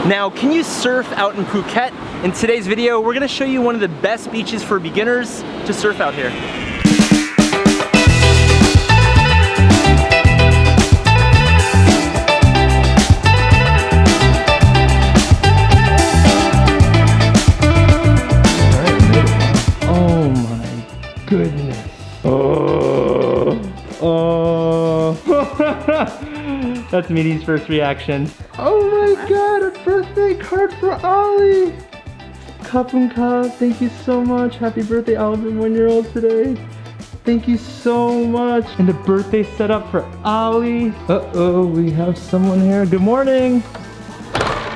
Now, can you surf out in Phuket? In today's video, we're gonna show you one of the best beaches for beginners to surf out here. Oh my goodness. That's Meaty's first reaction. Oh my god, a birthday card for Ollie! Cup and cup, thank you so much. Happy birthday, Ollie, from 1-year-old today. Thank you so much. And a birthday set up for Ollie. Uh-oh, we have someone here. Good morning.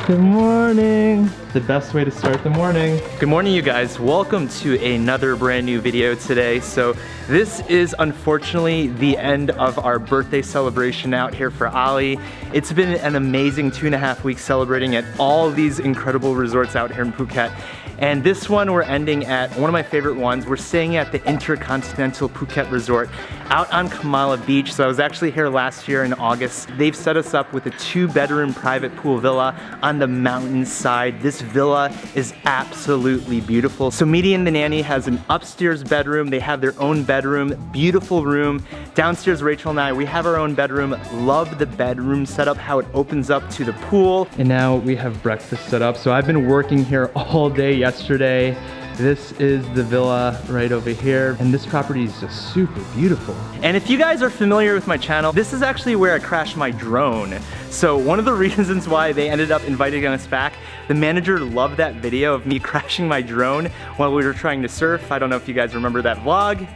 Good morning. The best way to start the morning. Good morning, you guys. Welcome to another brand new video today. So this is unfortunately the end of our birthday celebration out here for Ollie. It's been an amazing 2.5 weeks celebrating at all these incredible resorts out here in Phuket. And this one we're ending at one of my favorite ones. We're staying at the InterContinental Phuket Resort out on Kamala Beach. So I was actually here last year in August. They've set us up with a 2-bedroom private pool villa on the mountainside. This villa is absolutely beautiful. So Meaty and the nanny has an upstairs bedroom. They have their own bedroom, beautiful room. Downstairs, Rachel and I, we have our own bedroom. Love the bedroom setup, how it opens up to the pool. And now we have breakfast set up. So I've been working here all day yesterday. This is the villa right over here, and this property is just super beautiful. And if you guys are familiar with my channel, this is actually where I crashed my drone. So one of the reasons why they ended up inviting us back, the manager loved that video of me crashing my drone while we were trying to surf. I don't know if you guys remember that vlog.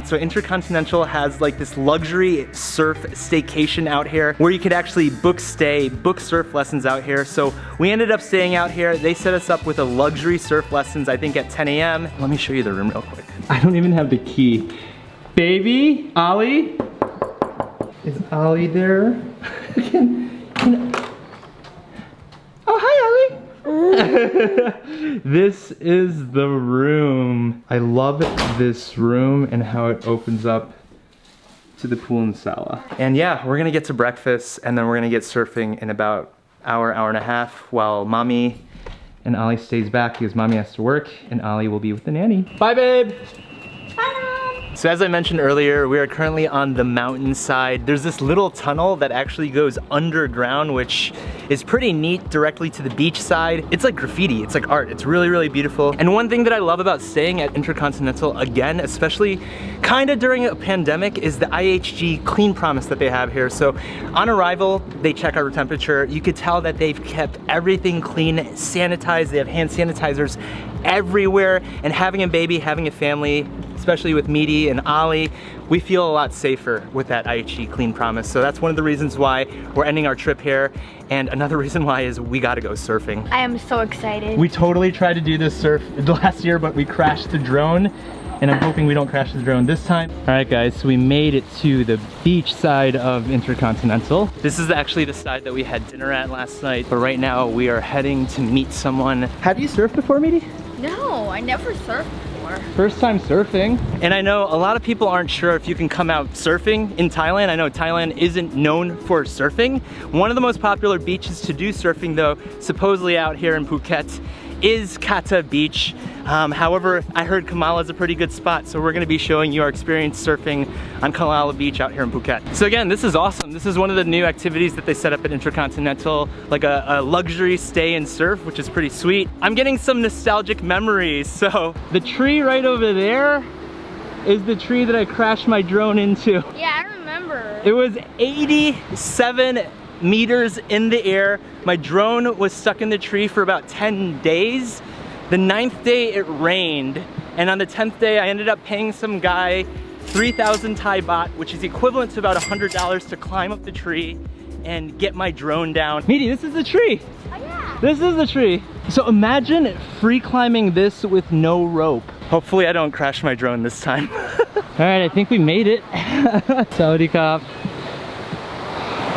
So InterContinental has like this luxury surf staycation out here where you could actually book surf lessons out here. So we ended up staying out here. They set us up with a luxury surf lessons, I think at 10 a.m. Let me show you the room real quick. I don't even have the key. Baby, Ollie? Is Ollie there? Oh, hi, Ollie. This is the room. I love this room and how it opens up to the pool and sala. And yeah, we're gonna get to breakfast and then we're gonna get surfing in about hour and a half while mommy and Ollie stays back because mommy has to work and Ollie will be with the nanny. Bye, babe. So as I mentioned earlier, we are currently on the mountainside. There's this little tunnel that actually goes underground, which is pretty neat directly to the beach side. It's like graffiti, it's like art. It's really, really beautiful. And one thing that I love about staying at InterContinental, again, especially kind of during a pandemic, is the IHG clean promise that they have here. So on arrival, they check our temperature. You could tell that they've kept everything clean, sanitized. They have hand sanitizers everywhere. And having a baby, having a family, especially with Meaty and Ollie, we feel a lot safer with that IHG clean promise. So that's one of the reasons why we're ending our trip here. And another reason why is we gotta go surfing. I am so excited. We totally tried to do this surf last year, but we crashed the drone. And I'm hoping we don't crash the drone this time. All right guys, so we made it to the beach side of InterContinental. This is actually the side that we had dinner at last night. But right now we are heading to meet someone. Have you surfed before, Meaty? No, I never surfed before. First time surfing. And I know a lot of people aren't sure if you can come out surfing in Thailand. I know Thailand isn't known for surfing. One of the most popular beaches to do surfing though, supposedly out here in Phuket, is Kata Beach. However, I heard Kamala is a pretty good spot, so we're gonna be showing you our experience surfing on Kamala Beach out here in Phuket. So again, this is awesome. This is one of the new activities that they set up at InterContinental, like a luxury stay and surf, which is pretty sweet. I'm getting some nostalgic memories. So the tree right over there is the tree that I crashed my drone into. Yeah, I remember. It was 87 meters in the air. My drone was stuck in the tree for about 10 days. The 9th day it rained, and on the 10th day I ended up paying some guy 3,000 Thai baht, which is equivalent to about $100 to climb up the tree and get my drone down. Meaty, this is the tree. Oh yeah. This is the tree. So imagine free climbing this with no rope. Hopefully I don't crash my drone this time. All right, I think we made it. Sawadee Krap.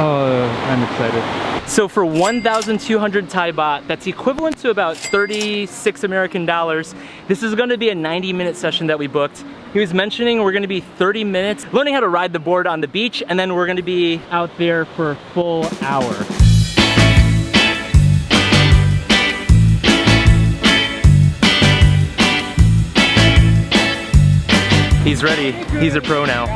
Oh, I'm excited. So for 1,200 Thai baht, that's equivalent to about 36 American dollars. This is going to be a 90-minute session that we booked. he was mentioning we're gonna be 30 minutes learning how to ride the board on the beach, and then we're gonna be out there for a full hour. He's ready, he's a pro now.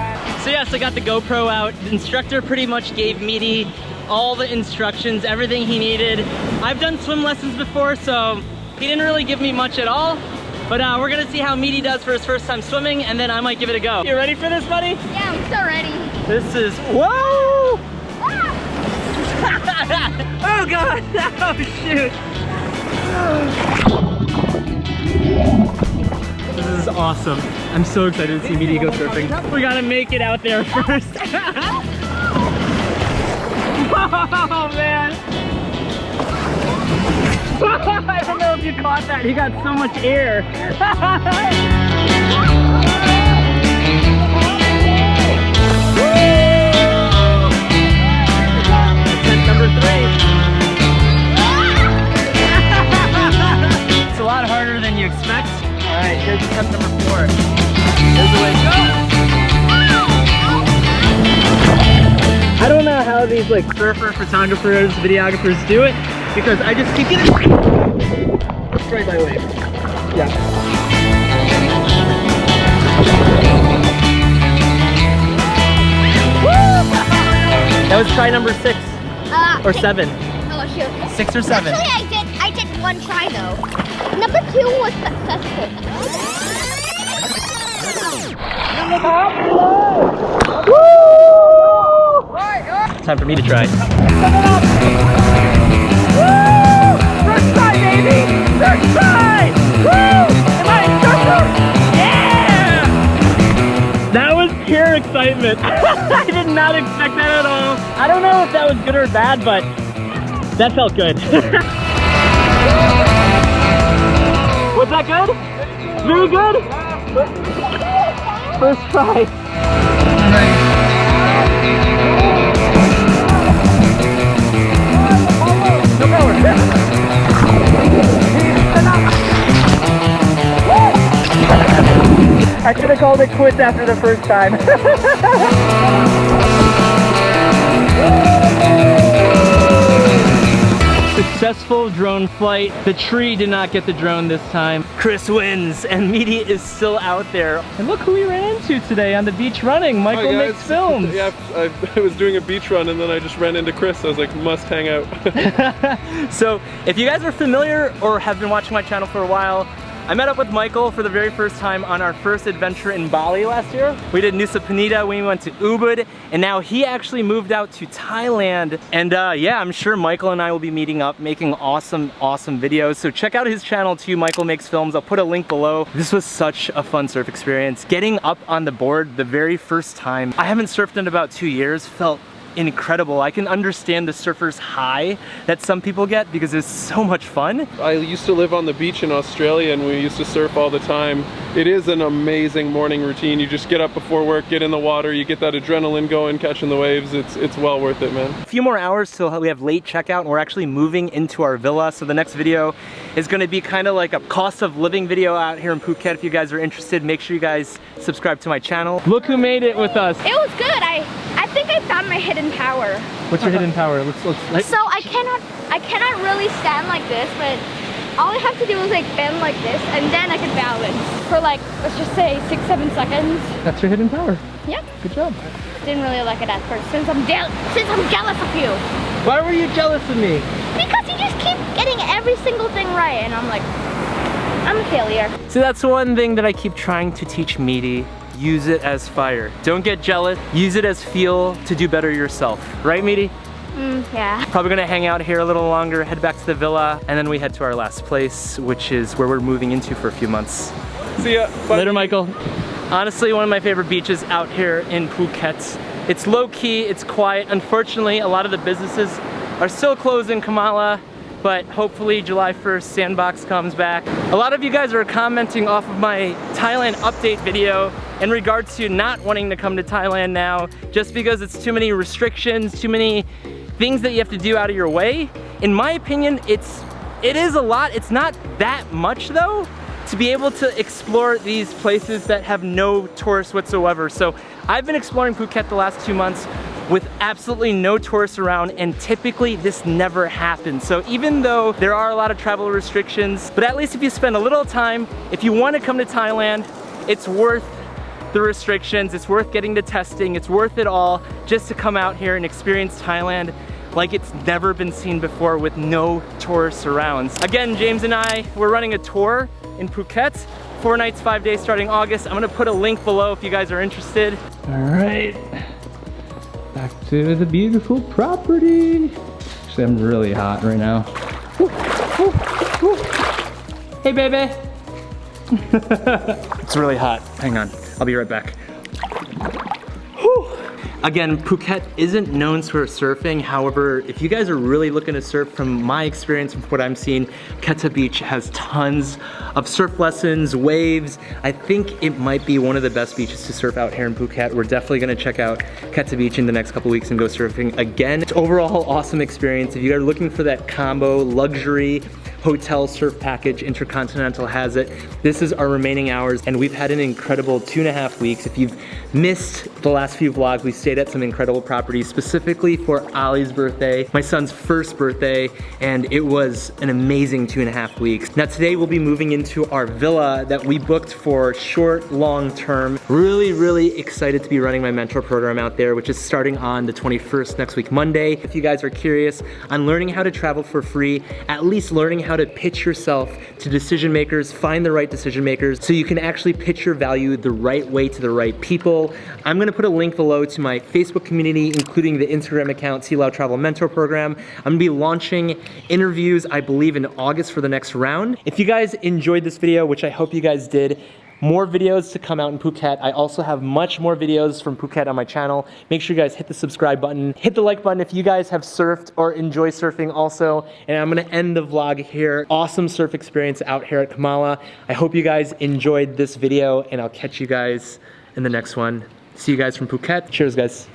So yes, I got the GoPro out. The instructor pretty much gave Meaty all the instructions, everything he needed. I've done swim lessons before, so he didn't really give me much at all. But we're gonna see how Meaty does for his first time swimming, and then I might give it a go. You ready for this, buddy? Yeah, I'm so ready. This is, whoa! Oh God, oh shoot. This is awesome. I'm so excited to see Meaty go surfing. We gotta make it out there first. Oh man! I don't know if you caught that. He got so much air. Attempt number 3. It's a lot harder than you expect. All right, here's attempt number 4. Here's the way to go. I don't know how these like surfer photographers, videographers do it, because I just keep getting destroyed by waves. Yeah. That was try number 6 or 7. Oh shoot. 6 or 7. Actually, I did one try though. Number 2 was successful. Time for me to try. Woo! First try, baby! First try! Woo! Am I a surfer? Yeah! That was pure excitement. I did not expect that at all. I don't know if that was good or bad, but that felt good. Was that good? Very good? First try. No power. I should have called it quits after the first time. Successful drone flight. The tree did not get the drone this time. Chris wins, and Meaty is still out there. And look who we ran into today on the beach running. Michael makes films. Yeah, I was doing a beach run and then I just ran into Chris. I was like, must hang out. So if you guys are familiar or have been watching my channel for a while, I met up with Michael for the very first time on our first adventure in Bali last year. We did Nusa Penida, we went to Ubud, and now he actually moved out to Thailand. And yeah, I'm sure Michael and I will be meeting up, making awesome videos. So check out his channel too, Michael Makes Films. I'll put a link below. This was such a fun surf experience. Getting up on the board the very first time. I haven't surfed in about 2 years, felt incredible. I can understand the surfer's high that some people get because it's so much fun. I used to live on the beach in Australia and we used to surf all the time. It is an amazing morning routine. You just get up before work, get in the water, you get that adrenaline going, catching the waves. It's well worth it, man. A few more hours till we have late checkout and we're actually moving into our villa. So the next video is going to be kind of like a cost of living video out here in Phuket. If you guys are interested, make sure you guys subscribe to my channel. Look who made it with us. It was good. I think I found my hidden power. What's your hidden power? So I cannot really stand like this, but all I have to do is like bend like this, and then I can balance for like, let's just say 6-7 seconds. That's your hidden power. Yep. Good job. Didn't really like it at first, since I'm jealous of you. Why were you jealous of me? Because you just keep getting every single thing right, and I'm like, I'm a failure. So that's one thing that I keep trying to teach Meaty. Use it as fire. Don't get jealous. Use it as fuel to do better yourself. Right, Meaty? Yeah. Probably gonna hang out here a little longer, head back to the villa, and then we head to our last place, which is where we're moving into for a few months. See ya. Bye. Later, Michael. Honestly, one of my favorite beaches out here in Phuket. It's low key, it's quiet. Unfortunately, a lot of the businesses are still closed in Kamala, but hopefully July 1st, Sandbox comes back. A lot of you guys are commenting off of my Thailand update video in regards to not wanting to come to Thailand now, just because it's too many restrictions, too many things that you have to do out of your way. In my opinion, it is a lot. It's not that much though to be able to explore these places that have no tourists whatsoever. So I've been exploring Phuket the last 2 months with absolutely no tourists around, and typically this never happens. So even though there are a lot of travel restrictions, but at least if you spend a little time, if you want to come to Thailand, it's worth the restrictions, it's worth getting the testing, it's worth it all just to come out here and experience Thailand like it's never been seen before with no tourists around. Again, James and I, we're running a tour in Phuket, 4 nights, 5 days starting August. I'm gonna put a link below if you guys are interested. All right, back to the beautiful property. Actually, I'm really hot right now. Woo, woo, woo. Hey, baby. It's really hot. Hang on, I'll be right back. Whew. Again, Phuket isn't known for surfing. However, if you guys are really looking to surf, from my experience, from what I'm seeing, Keta Beach has tons of surf lessons, waves. I think it might be one of the best beaches to surf out here in Phuket. We're definitely gonna check out Keta Beach in the next couple weeks and go surfing again. It's overall awesome experience. If you are looking for that combo luxury hotel surf package, InterContinental has it. This is our remaining hours, and we've had an incredible 2.5 weeks. If you've missed the last few vlogs, we stayed at some incredible properties, specifically for Ali's birthday, my son's first birthday, and it was an amazing 2.5 weeks. Now today we'll be moving into our villa that we booked for short, long term. Really excited to be running my mentor program out there, which is starting on the 21st, next week, Monday. If you guys are curious on learning how to travel for free, at least learning how to pitch yourself to decision makers, find the right decision makers, so you can actually pitch your value the right way to the right people. I'm gonna put a link below to my Facebook community, including the Instagram account, Sea Loud Travel Mentor Program. I'm gonna be launching interviews, I believe, in August for the next round. If you guys enjoyed this video, which I hope you guys did, more videos to come out in Phuket. I also have much more videos from Phuket on my channel. Make sure you guys hit the subscribe button, hit the like button if you guys have surfed or enjoy surfing also. And I'm gonna end the vlog here. Awesome surf experience out here at Kamala. I hope you guys enjoyed this video, and I'll catch you guys in the next one. See you guys from Phuket. Cheers, guys.